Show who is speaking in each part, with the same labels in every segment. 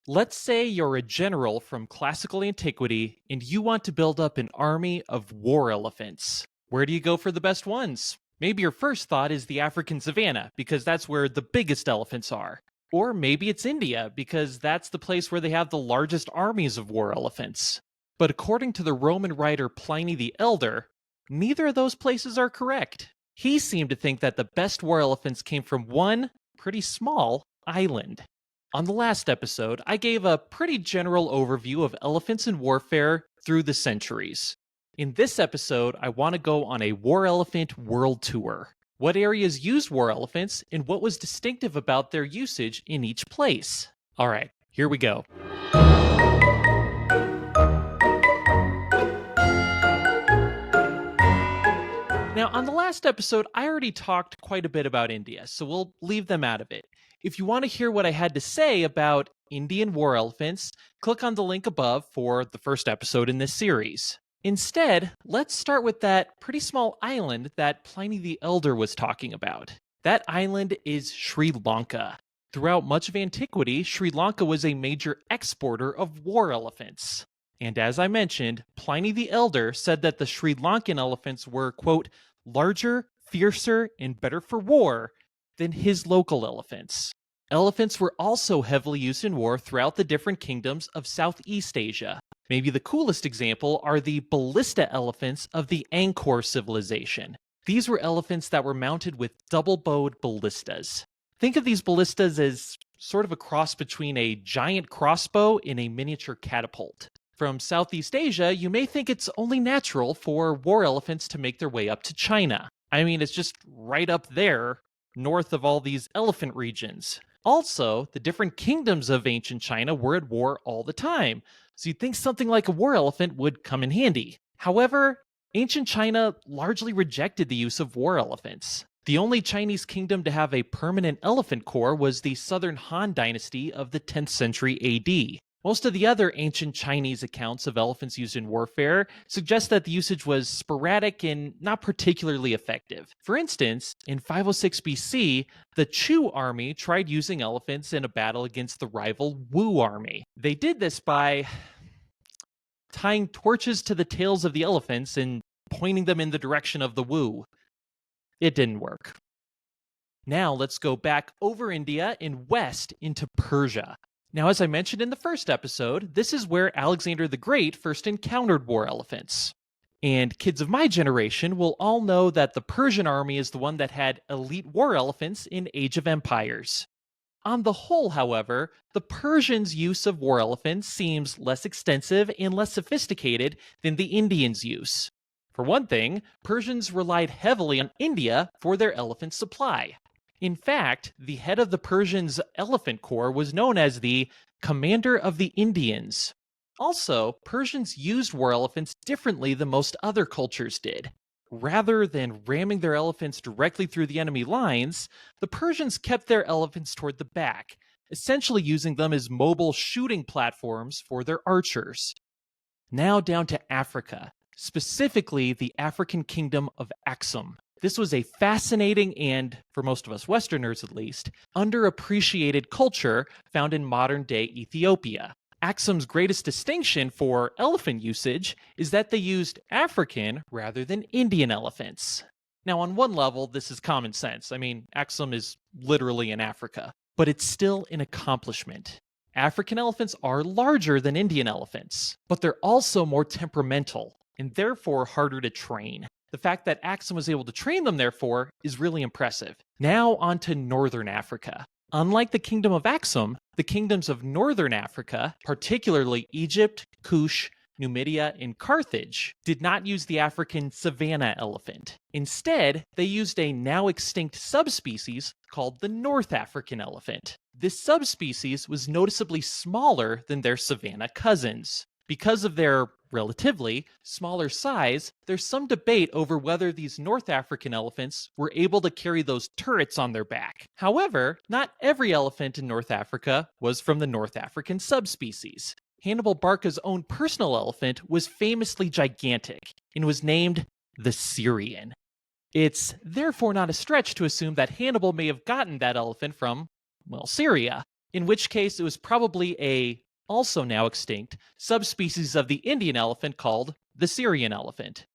Speaker 1: Let's say you're a general from classical antiquity and you want to build up an army of war elephants. Where do you go for the best ones? Maybe your first thought is the African savanna, because that's where the biggest elephants are. Or maybe it's India, because that's the place where they have the largest armies of war elephants. But according to the Roman writer Pliny the Elder, neither of those places are correct. He seemed to think that the best war elephants came from one pretty small island. On the last episode, I gave a pretty general overview of elephants in warfare through the centuries. In this episode, I want to go on a war elephant world tour. What areas used war elephants, and what was distinctive about their usage in each place? Alright, here we go. Now, on the last episode, I already talked quite a bit about India, so we'll leave them out of it. If you want to hear what I had to say about Indian war elephants, click on the link above for the first episode in this series. Instead, let's start with that pretty small island that Pliny the Elder was talking about. That island is Sri Lanka. Throughout much of antiquity, Sri Lanka was a major exporter of war elephants. And as I mentioned, Pliny the Elder said that the Sri Lankan elephants were, quote, larger, fiercer, and better for war than his local elephants. Elephants were also heavily used in war throughout the different kingdoms of Southeast Asia. Maybe the coolest example are the ballista elephants of the Angkor civilization. These were elephants that were mounted with double-bowed ballistas. Think of these ballistas as sort of a cross between a giant crossbow and a miniature catapult. From Southeast Asia, you may think it's only natural for war elephants to make their way up to China. I mean, it's just right up there, north of all these elephant regions. Also, the different kingdoms of ancient China were at war all the time, so you'd think something like a war elephant would come in handy. However, ancient China largely rejected the use of war elephants. The only Chinese kingdom to have a permanent elephant corps was the Southern Han dynasty of the 10th century AD. Most of the other ancient Chinese accounts of elephants used in warfare suggest that the usage was sporadic and not particularly effective. For instance, in 506 BC, the Chu army tried using elephants in a battle against the rival Wu army. They did this by tying torches to the tails of the elephants and pointing them in the direction of the Wu. It didn't work. Now let's go back over India and west into Persia. Now, as I mentioned in the first episode, this is where Alexander the Great first encountered war elephants. And kids of my generation will all know that the Persian army is the one that had elite war elephants in Age of Empires. On the whole, however, the Persians' use of war elephants seems less extensive and less sophisticated than the Indians' use. For one thing, Persians relied heavily on India for their elephant supply. In fact, the head of the Persians' elephant corps was known as the Commander of the Indians. Also, Persians used war elephants differently than most other cultures did. Rather than ramming their elephants directly through the enemy lines, the Persians kept their elephants toward the back, essentially using them as mobile shooting platforms for their archers. Now down to Africa, specifically the African Kingdom of Axum. This was a fascinating and, for most of us Westerners at least, underappreciated culture found in modern-day Ethiopia. Axum's greatest distinction for elephant usage is that they used African rather than Indian elephants. Now, on one level, this is common sense. I mean, Axum is literally in Africa, but it's still an accomplishment. African elephants are larger than Indian elephants, but they're also more temperamental and therefore harder to train. The fact that Axum was able to train them, therefore, is really impressive. Now on to Northern Africa. Unlike the Kingdom of Axum, the kingdoms of Northern Africa, particularly Egypt, Kush, Numidia, and Carthage, did not use the African savanna elephant. Instead, they used a now extinct subspecies called the North African elephant. This subspecies was noticeably smaller than their savanna cousins. Because of their relatively smaller size, there's some debate over whether these North African elephants were able to carry those turrets on their back. However, not every elephant in North Africa was from the North African subspecies. Hannibal Barca's own personal elephant was famously gigantic and was named the Syrian. It's therefore not a stretch to assume that Hannibal may have gotten that elephant from, well, Syria. in which case it was probably a, also now extinct, subspecies of the Indian elephant called the Syrian elephant.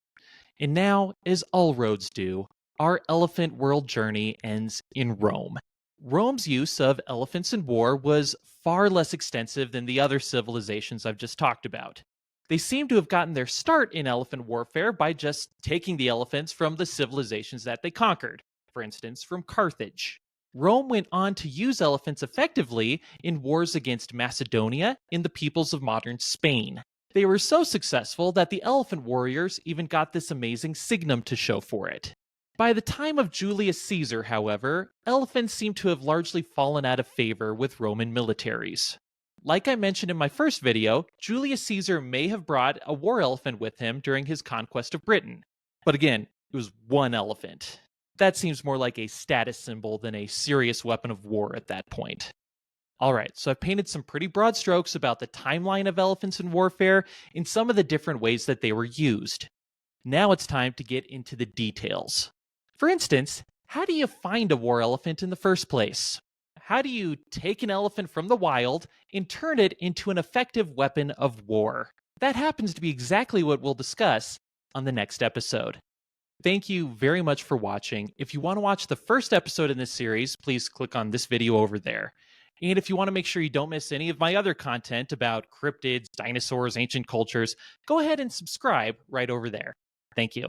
Speaker 1: And now, as all roads do, our elephant world journey ends in Rome. Rome's use of elephants in war was far less extensive than the other civilizations I've just talked about. They seem to have gotten their start in elephant warfare by just taking the elephants from the civilizations that they conquered, for instance, from Carthage. Rome went on to use elephants effectively in wars against Macedonia and the peoples of modern Spain. They were so successful that the elephant warriors even got this amazing signum to show for it. By the time of Julius Caesar, however, elephants seem to have largely fallen out of favor with Roman militaries. Like I mentioned in my first video, Julius Caesar may have brought a war elephant with him during his conquest of Britain. But again, it was one elephant. That seems more like a status symbol than a serious weapon of war at that point. Alright, so I've painted some pretty broad strokes about the timeline of elephants in warfare and some of the different ways that they were used. Now it's time to get into the details. For instance, how do you find a war elephant in the first place? How do you take an elephant from the wild and turn it into an effective weapon of war? That happens to be exactly what we'll discuss on the next episode. Thank you very much for watching. If you want to watch the first episode in this series, please click on this video over there. And if you want to make sure you don't miss any of my other content about cryptids, dinosaurs, ancient cultures, go ahead and subscribe right over there. Thank you.